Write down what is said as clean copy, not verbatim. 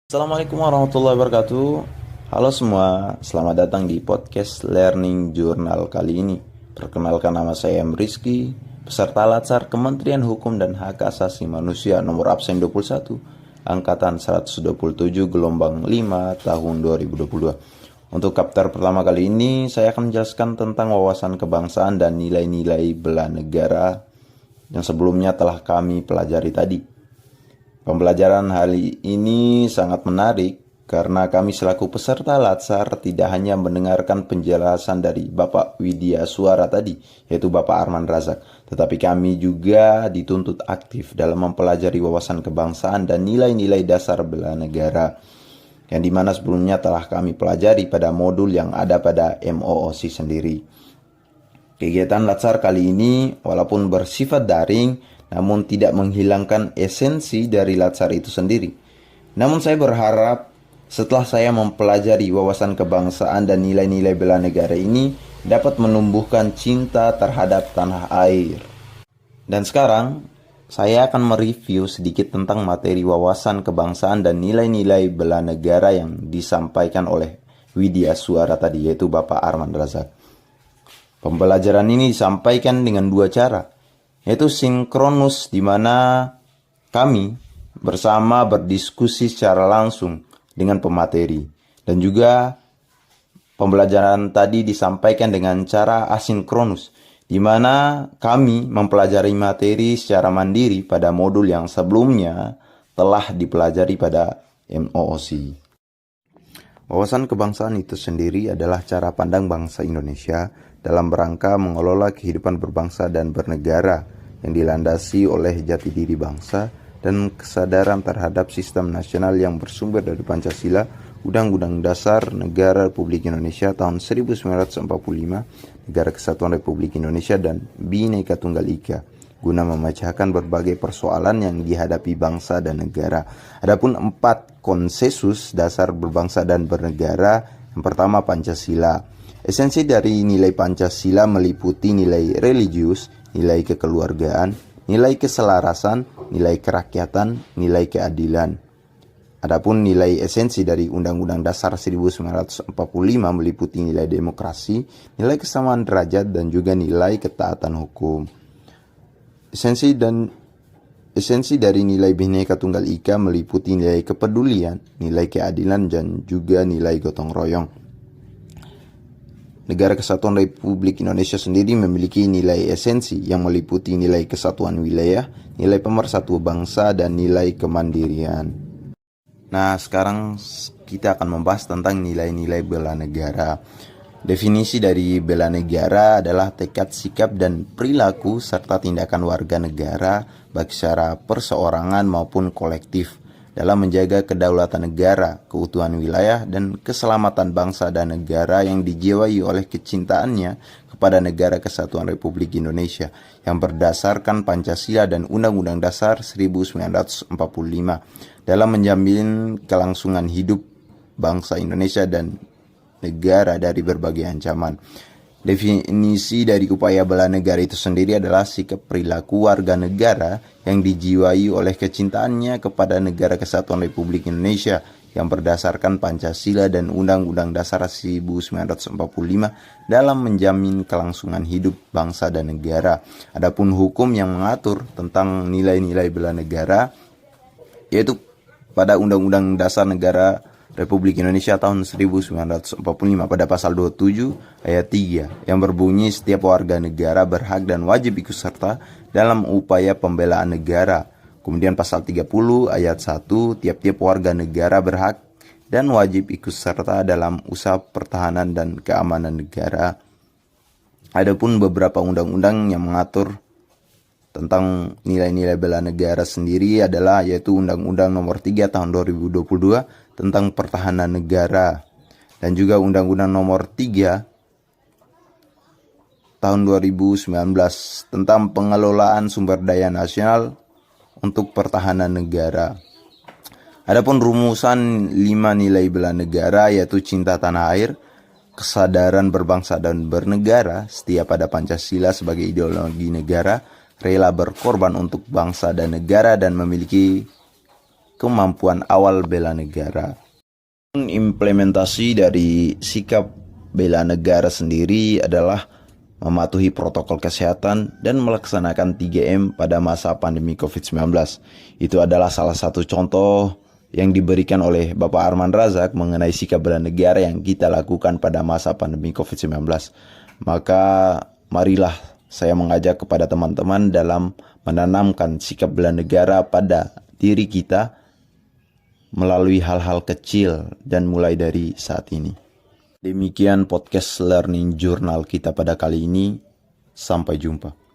Assalamualaikum warahmatullahi wabarakatuh. Halo semua, selamat datang di podcast Learning Journal kali ini. Perkenalkan, nama saya Rizky, peserta Latsar Kementerian Hukum dan Hak Asasi Manusia nomor absen 21, angkatan 127 gelombang 5 tahun 2022. Untuk chapter pertama kali ini, saya akan menjelaskan tentang wawasan kebangsaan dan nilai-nilai bela negara yang sebelumnya telah kami pelajari tadi. Pembelajaran hari ini sangat menarik karena kami selaku peserta Latsar tidak hanya mendengarkan penjelasan dari Bapak Widya Suara tadi, yaitu Bapak Arman Razak, tetapi kami juga dituntut aktif dalam mempelajari wawasan kebangsaan dan nilai-nilai dasar bela negara, yang dimana sebelumnya telah kami pelajari pada modul yang ada pada MOOC sendiri. Kegiatan Latsar kali ini walaupun bersifat daring, namun tidak menghilangkan esensi dari Latsar itu sendiri. Namun saya berharap setelah saya mempelajari wawasan kebangsaan dan nilai-nilai bela negara ini dapat menumbuhkan cinta terhadap tanah air. Dan sekarang saya akan mereview sedikit tentang materi wawasan kebangsaan dan nilai-nilai bela negara yang disampaikan oleh Widya Suara tadi, yaitu Bapak Arman Razak. Pembelajaran ini disampaikan dengan dua cara, yaitu sinkronus, di mana kami bersama berdiskusi secara langsung dengan pemateri, dan juga pembelajaran tadi disampaikan dengan cara asinkronus, di mana kami mempelajari materi secara mandiri pada modul yang sebelumnya telah dipelajari pada MOOC. Wawasan kebangsaan itu sendiri adalah cara pandang bangsa Indonesia dalam rangka mengelola kehidupan berbangsa dan bernegara yang dilandasi oleh jati diri bangsa dan kesadaran terhadap sistem nasional yang bersumber dari Pancasila, Undang-Undang Dasar Negara Republik Indonesia tahun 1945, Negara Kesatuan Republik Indonesia, dan Bhinneka Tunggal Ika, guna memecahkan berbagai persoalan yang dihadapi bangsa dan negara. Adapun 4 konsensus dasar berbangsa dan bernegara, yang pertama Pancasila. Esensi dari nilai Pancasila meliputi nilai religius, nilai kekeluargaan, nilai keselarasan, nilai kerakyatan, nilai keadilan. Adapun nilai esensi dari Undang-Undang Dasar 1945 meliputi nilai demokrasi, nilai kesamaan derajat, dan juga nilai ketaatan hukum. Esensi dari nilai Bhinneka Tunggal Ika meliputi nilai kepedulian, nilai keadilan, dan juga nilai gotong royong. Negara Kesatuan Republik Indonesia sendiri memiliki nilai esensi yang meliputi nilai kesatuan wilayah, nilai pemersatu bangsa, dan nilai kemandirian. Nah, sekarang kita akan membahas tentang nilai-nilai bela negara. Definisi dari bela negara adalah tekad, sikap, dan perilaku serta tindakan warga negara baik secara perseorangan maupun kolektif dalam menjaga kedaulatan negara, keutuhan wilayah, dan keselamatan bangsa dan negara yang dijiwai oleh kecintaannya kepada Negara Kesatuan Republik Indonesia yang berdasarkan Pancasila dan Undang-Undang Dasar 1945 dalam menjamin kelangsungan hidup bangsa Indonesia dan negara dari berbagai ancaman. Definisi dari upaya bela negara itu sendiri adalah sikap perilaku warga negara yang dijiwai oleh kecintaannya kepada Negara Kesatuan Republik Indonesia yang berdasarkan Pancasila dan Undang-Undang Dasar 1945 dalam menjamin kelangsungan hidup bangsa dan negara. Adapun hukum yang mengatur tentang nilai-nilai bela negara yaitu pada Undang-Undang Dasar Negara Republik Indonesia tahun 1945 pada pasal 27 ayat 3 yang berbunyi setiap warga negara berhak dan wajib ikut serta dalam upaya pembelaan negara. Kemudian pasal 30 ayat 1 tiap-tiap warga negara berhak dan wajib ikut serta dalam usaha pertahanan dan keamanan negara. Adapun beberapa undang-undang yang mengatur tentang nilai-nilai bela negara sendiri adalah yaitu Undang-Undang Nomor 3 Tahun 2022 tentang pertahanan negara, dan juga Undang-Undang Nomor 3 Tahun 2019 tentang pengelolaan sumber daya nasional untuk pertahanan negara. Adapun rumusan 5 nilai bela negara yaitu cinta tanah air, kesadaran berbangsa dan bernegara, setia pada Pancasila sebagai ideologi negara, rela berkorban untuk bangsa dan negara, dan memiliki kemampuan awal bela negara. Implementasi dari sikap bela negara sendiri adalah mematuhi protokol kesehatan dan melaksanakan 3M pada masa pandemi COVID-19. Itu adalah salah satu contoh yang diberikan oleh Bapak Arman Razak mengenai sikap bela negara yang kita lakukan pada masa pandemi COVID-19. Maka marilah saya mengajak kepada teman-teman dalam menanamkan sikap bela negara pada diri kita melalui hal-hal kecil dan mulai dari saat ini. Demikian podcast Learning Journal kita pada kali ini. Sampai jumpa.